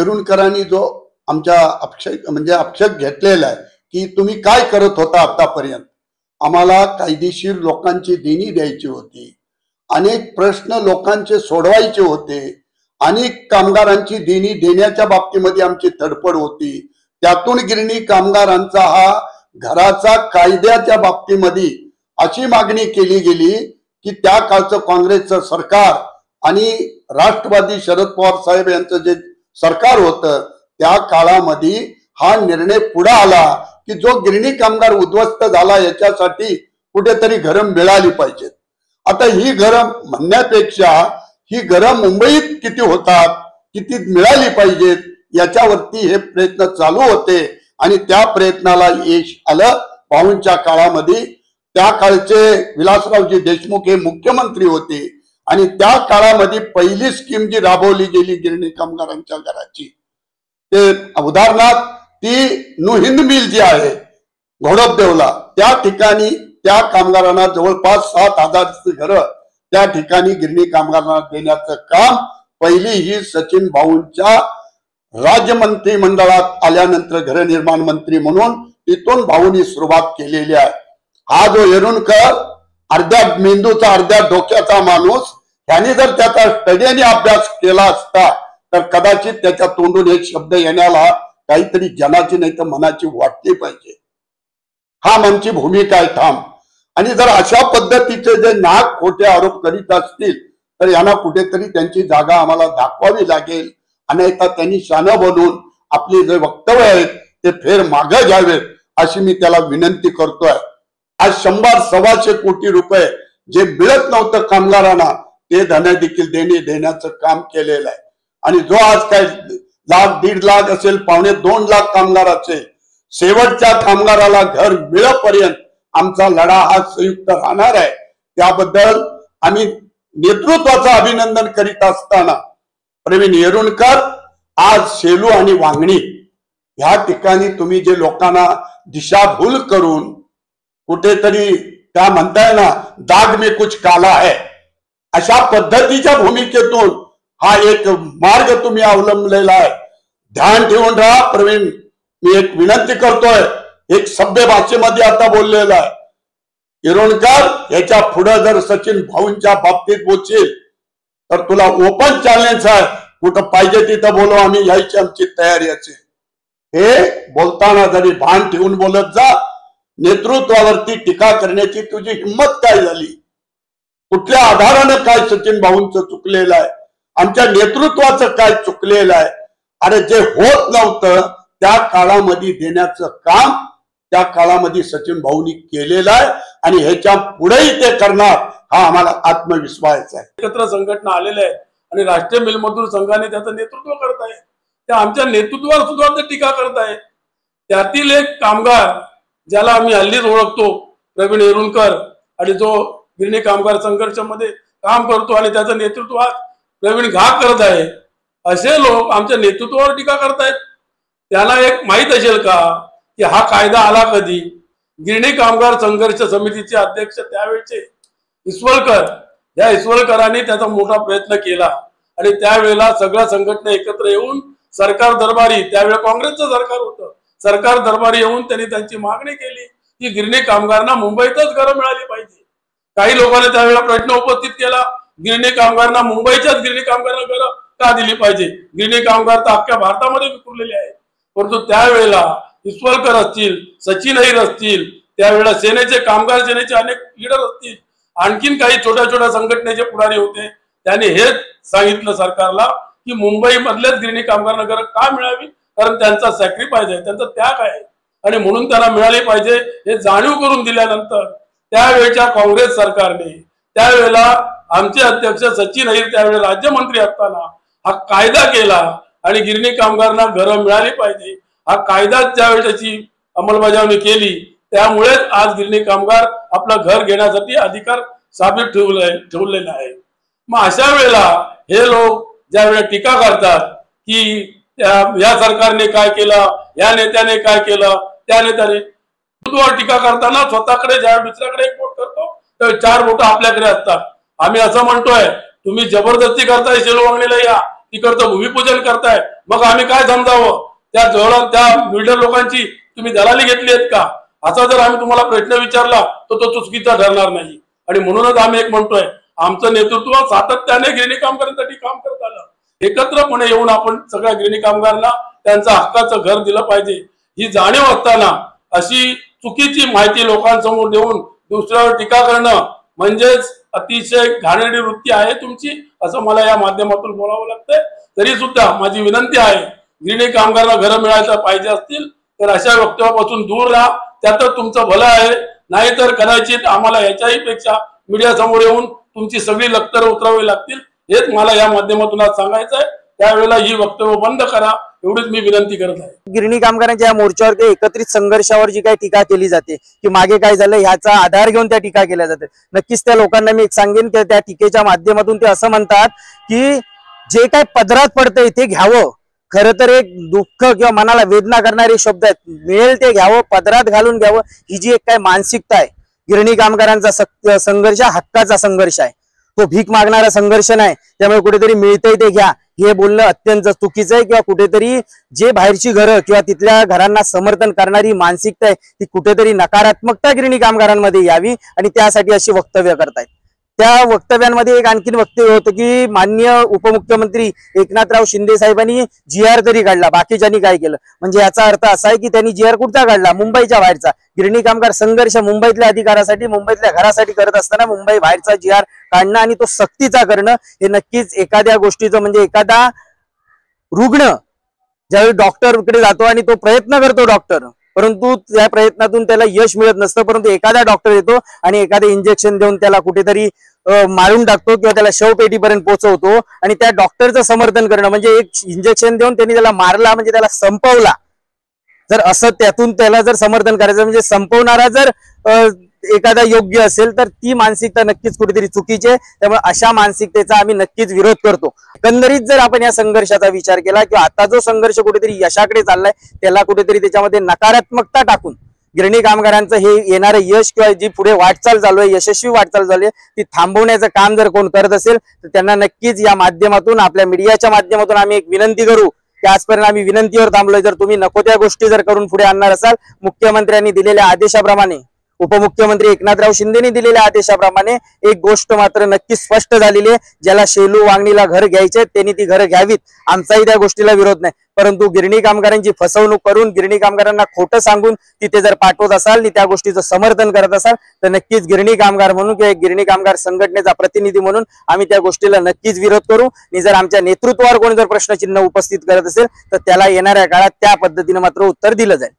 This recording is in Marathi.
येरुणकरांनी जो आमच्या आक्षेप घेतलेला आहे की तुम्ही काय करत होता आतापर्यंत, आम्हाला कायदेशीर लोकांची देणी द्यायची होती, अनेक प्रश्न लोकांचे सोडवायचे होते, अनेक कामगारांची देणी देण्याच्या बाबतीमध्ये आमची धडपड होती, त्यातून गिरणी कामगारांचा हा घराचा कायद्याच्या बाबतीमध्ये अशी मागणी केली गेली की त्या काळचं काँग्रेसचं सरकार आणि राष्ट्रवादी शरद पवार साहेब यांचं जे सरकार होतं त्या काळामध्ये हा निर्णय पुढे आला की जो गिरणी कामगार उद्ध्वस्त झाला याच्यासाठी कुठेतरी घरं मिळाली पाहिजेत. आता ही घरं म्हणण्यापेक्षा ही घरं मुंबईत किती होतात, किती मिळाली पाहिजेत याच्यावरती हे प्रयत्न चालू होते आणि त्या प्रयत्नाला यश आलं. भाऊंच्या काळामध्ये त्या काळचे विलासरावजी देशमुख हे मुख्यमंत्री होते आणि त्या काळामध्ये पहिली स्कीम जी राबवली गेली गिरणी कामगारांच्या घराची, ते उदाहरणार्थ ती नुहिंद मिल जी आहे घोडपदेवला, त्या ठिकाणी त्या कामगारांना जवळपास 7,000 घरं त्या ठिकाणी गिरणी कामगारांना देण्याचं काम पहिली ही सचिन भाऊंच्या राज्यमंत्री मंडळात आल्यानंतर गृहनिर्माण मंत्री म्हणून तिथून भाऊंनी सुरुवात केलेली आहे. हा जो येरुणकर अर्ध्या मेंदूचा अर्ध्या डोक्याचा माणूस, त्याने जर त्याचा स्टडीने अभ्यास केला असता तर कदाचित त्याच्या तोंडून एक शब्द येण्याला काहीतरी जनाची नाही तर मनाची वाटली पाहिजे. हा आमची भूमिका आहे ठाम. आणि जर अशा पद्धतीचे जे नाक खोटे आरोप करीत असतील तर यांना कुठेतरी त्यांची जागा आम्हाला दाखवावी लागेल, अन्यथा त्यांनी शानं बनून आपले जे वक्तव्य आहेत ते फेर मागे घ्यावेत अशी मी त्याला विनंती करतोय. आज 100-125 कोटी रुपये जे मिळत नव्हतं कामगारांना ते धन देखील देण्याचं काम केलेलं आहे. आणि जो आज काय 1,00,000-1.5 लाख असेल, 2.25 लाख कामगार असेल, शेवटच्या कामगाराला घर मिळेपर्यंत आमचा लढा हा संयुक्त राहणार आहे. त्याबद्दल आम्ही नेतृत्वाचं अभिनंदन करीत असताना प्रवीण येरुणकर, आज शेलू आणि वांगणी ह्या ठिकाणी तुम्ही जे लोकांना दिशाभूल करून कुठेतरी त्या म्हणताय ना दाग में कुछ काला है अशा पद्धतीच्या भूमिकेतून हा एक मार्ग तुम्ही अवलंबलेला आहे. ध्यान ठेवून राहा. प्रवीण, मी एक विनंती करतोय, एक सभ्य भाषेमध्ये आता बोललेला आहे. येरुणकर, याच्या पुढे जर सचिन भाऊंच्या बाबतीत बोलशील तर तुला ओपन चॅलेंज आहे. कुठं पाहिजे तिथं बोलू, आम्ही यायची आमची तयारी असेल. हे बोलताना जरी भान ठेवून बोलत जा. नेतृत्वावरती टीका करण्याची तुझी हिंमत काय झाली? कुठल्या आधारानं काय सचिन भाऊंचं चुकलेलं आहे? आमच्या नेतृत्वाचं काय चुकलेलं आहे? अरे जे होत नव्हतं त्या काळामध्ये देण्याचं काम त्या काळामध्ये सचिन भाऊंनी केलेलं आहे आणि ह्याच्या पुढेही ते करणार हा आम्हाला आत्मविश्वास आहे. एकत्र संघटना आलेल्या आहेत आणि राष्ट्रीय मिलमजूर संघाने त्याचं नेतृत्व करत आहे. त्या आमच्या नेतृत्वावर सुद्धा ते टीका करत आहे. त्यातील एक कामगार ज्याला आम्ही हल्लीच ओळखतो, प्रवीण येरुणकर, आणि जो गिरणी कामगार संघर्षामध्ये काम करतो आणि त्याचं नेतृत्व प्रवीण घाग करत आहे, असे लोक आमच्या नेतृत्वावर टीका करतायत. त्यांना एक माहित असेल का की हा कायदा आला कधी? गिरणी कामगार संघर्ष समितीचे अध्यक्ष त्यावेळचे इसवलकर, या इसवलकरांनी त्याचा मोठा प्रयत्न केला आणि त्यावेळेला सगळ्या संघटना एकत्र येऊन सरकार दरबारी, त्यावेळेला काँग्रेसचं सरकार होतं, सरकार दरबारी येऊन त्यांनी त्यांची मागणी केली की गिरणी कामगारांना मुंबईतच घरं मिळाली पाहिजे. काही लोकांनी त्यावेळेला प्रश्न उपस्थित केला, गिरणी कामगारांना मुंबईच्याच गिरणी कामगारांना घरं का दिली पाहिजे? गिरणी कामगार तर अख्ख्या भारतामध्ये विखुरलेले आहेत. परंतु त्यावेळेला इसवलकर असतील, सचिन अहिर असतील, त्यावेळेला सेनेचे कामगार सेनेचे अनेक लीडर असतील, आणखीन काही छोट्या छोट्या संघटनेचे पुढारी होते, त्यांनी हेच सांगितलं सरकारला की मुंबई मधल्याच गिरणी कामगारांना घरं का मिळावी? कारण त्यांचा सॅक्रिफाईस आहे, त्यांचा त्याग आहे आणि म्हणून त्यांना मिळाली पाहिजे हे जाणीव करून दिल्यानंतर त्यावेळच्या काँग्रेस सरकारने, त्यावेळेला आमचे अध्यक्ष सचिन अहिर त्यावेळेला राज्यमंत्री असताना हा कायदा केला आणि गिरणी कामगारांना घरं मिळाली पाहिजे हा कायदा ज्यावेळी त्याची अंमलबजावणी केली, त्यामुळेच आज गिरणी कामगार आपलं घर घेण्यासाठी अधिकार साबित ठेवलेला आहे. मग अशा वेळेला हे लोक ज्यावेळेला टीका करतात की या सरकारने काय केलं, या नेत्याने काय केलं, त्या नेत्याने, टीका करताना स्वतःकडे ज्या दुसऱ्याकडे एक वोट करतो तर 4 वोट आपल्याकडे असतात. आम्ही असं म्हणतोय, तुम्ही जबरदस्ती करताय शेलू वांगणीला या, तिकडचं भूमिपूजन करताय, मग आम्ही काय समजावं? त्या बिल्डर लोकांची तुम्ही दलाली घेतली आहेत का? असा जर आम्ही तुम्हाला प्रश्न विचारला तर तो चुकीचा ठरणार नाही. आणि म्हणूनच आम्ही एक म्हणतोय, आमचं नेतृत्व सातत्याने गिरणी कामगारांसाठी काम करत आलं. एकत्रपणे येऊन आपण सगळ्या गिरणी कामगारांना त्यांचं हक्काचं घर दिलं पाहिजे ही जाणीव असताना अशी चुकीची माहिती लोकांसमोर देऊन दुसऱ्यावर टीका करणं म्हणजेच अतिशय घाणेरडी वृत्ती आहे तुमची, असं मला या माध्यमातून बोलावं लागतंय. तरी सुद्धा माझी विनंती आहे, गिरणी कामगारांना घरं मिळायला पाहिजे असतील तर अशा वक्तव्यापासून दूर राहा. त्यातच तुमचं भलं आहे. नाहीतर कदाचित आम्हाला याच्याही पेक्षा मीडिया समोर येऊन तुमची सगळी लक्तर उतरावी लागतील. हेच मला या माध्यमातून आज सांगायचं आहे. त्यावेळेला ही वक्तव्य बंद करा एवढीच मी विनंती करत आहे. गिरणी कामगारांच्या या मोर्चावर एकत्रित संघर्षावर जी काही टीका केली जाते की मागे काय झालं ह्याचा आधार घेऊन त्या टीका केल्या जाते, नक्कीच त्या लोकांना मी एक सांगेन की त्या टीकेच्या माध्यमातून ते असं म्हणतात की जे काय पदरात पडतंय ते घ्यावं. खरं तर एक दुःख किंवा मनाला वेदना करणारे शब्द आहेत. मिळेल ते घ्यावं, पदरात घालून घ्यावं, ही जी एक काय मानसिकता आहे. गिरणी कामगारांचा संघर्ष हक्काचा संघर्ष आहे, तो भीक मागणारा संघर्ष नाही. त्यामुळे कुठेतरी मिळतंय ते घ्या हे बोलणं अत्यंत चुकीचं आहे. किंवा कुठेतरी जे बाहेरची घरं किंवा तिथल्या घरांना समर्थन करणारी मानसिकता आहे ती कुठेतरी नकारात्मकता गिरणी कामगारांमध्ये यावी आणि त्यासाठी अशी वक्तव्य करतायत. त्या वक्तव्यांमध्ये एक आणखीन वक्तव्य होतं की माननीय उपमुख्यमंत्री एकनाथराव शिंदे साहेबांनी GR तरी काढला, बाकीच्यांनी काय केलं? म्हणजे याचा अर्थ असा आहे की त्यांनी GR कुठचा काढला? मुंबईच्या बाहेरचा. गिरणी कामगार संघर्ष मुंबईतल्या अधिकारासाठी, मुंबईतल्या घरासाठी करत असताना मुंबई बाहेरचा GR काढणं आणि तो सक्तीचा करणं हे नक्कीच एखाद्या गोष्टीचं म्हणजे एखादा रुग्ण ज्यावेळी डॉक्टरकडे जातो आणि तो प्रयत्न करतो डॉक्टर, परंतु त्या प्रयत्नातून त्याला यश मिळत नसतं, परंतु एखादा डॉक्टर येतो आणि एखादे इंजेक्शन देऊन त्याला कुठेतरी मारून टाकतो किंवा त्याला शवपेटीपर्यंत पोहोचवतो. आणि त्या डॉक्टरचं समर्थन करणं म्हणजे एक इंजेक्शन देऊन त्यांनी त्याला मारला म्हणजे त्याला संपवला, जर असं त्यातून त्याला जर समर्थन करायचं म्हणजे संपवणारा जर एखादा योग्य असेल तर ती मानसिकता नक्कीच कुठेतरी चुकीची आहे. त्यामुळे अशा मानसिकतेचा आम्ही नक्कीच विरोध करतो. एकंदरीत जर आपण या संघर्षाचा विचार केला किंवा आता जो संघर्ष कुठेतरी यशाकडे चाललाय त्याला कुठेतरी त्याच्यामध्ये नकारात्मकता टाकून गिरणी कामगारांचं हे येणारं यश किंवा जी पुढे वाटचाल चालू आहे, यशस्वी वाटचाल चालू आहे, ती थांबवण्याचं काम जर कोण करत असेल तर त्यांना नक्कीच या माध्यमातून आपल्या मीडियाच्या माध्यमातून आम्ही एक विनंती करू की आजपर्यंत आम्ही विनंतीवर थांबलोय. जर तुम्ही नको त्या गोष्टी जर करून पुढे आणणार असाल, मुख्यमंत्र्यांनी दिलेल्या आदेशाप्रमाणे, उपमुख्यमंत्री एकनाथराव शिंदेनी दिलेल्या आदेशाप्रमाणे एक गोष्ट मात्र नक्की स्पष्ट झालेली आहे, ज्याला शेलू वांगणीला घर घ्यायचे त्यांनी ती घरं घ्यावीत. आमचाही त्या गोष्टीला विरोध नाही, परंतु गिरणी कामगारांची फसवणूक करून गिरणी कामगारांना खोटं सांगून तिथे जर पाठवत असाल आणि त्या गोष्टीचं समर्थन करत असाल तर नक्कीच गिरणी कामगार म्हणून किंवा गिरणी कामगार संघटनेचा प्रतिनिधी म्हणून आम्ही त्या गोष्टीला नक्कीच विरोध करू. आणि जर आमच्या नेतृत्वावर कोणी जर प्रश्नचिन्ह उपस्थित करत असेल तर त्याला येणाऱ्या काळात त्या पद्धतीने मात्र उत्तर दिलं जाईल.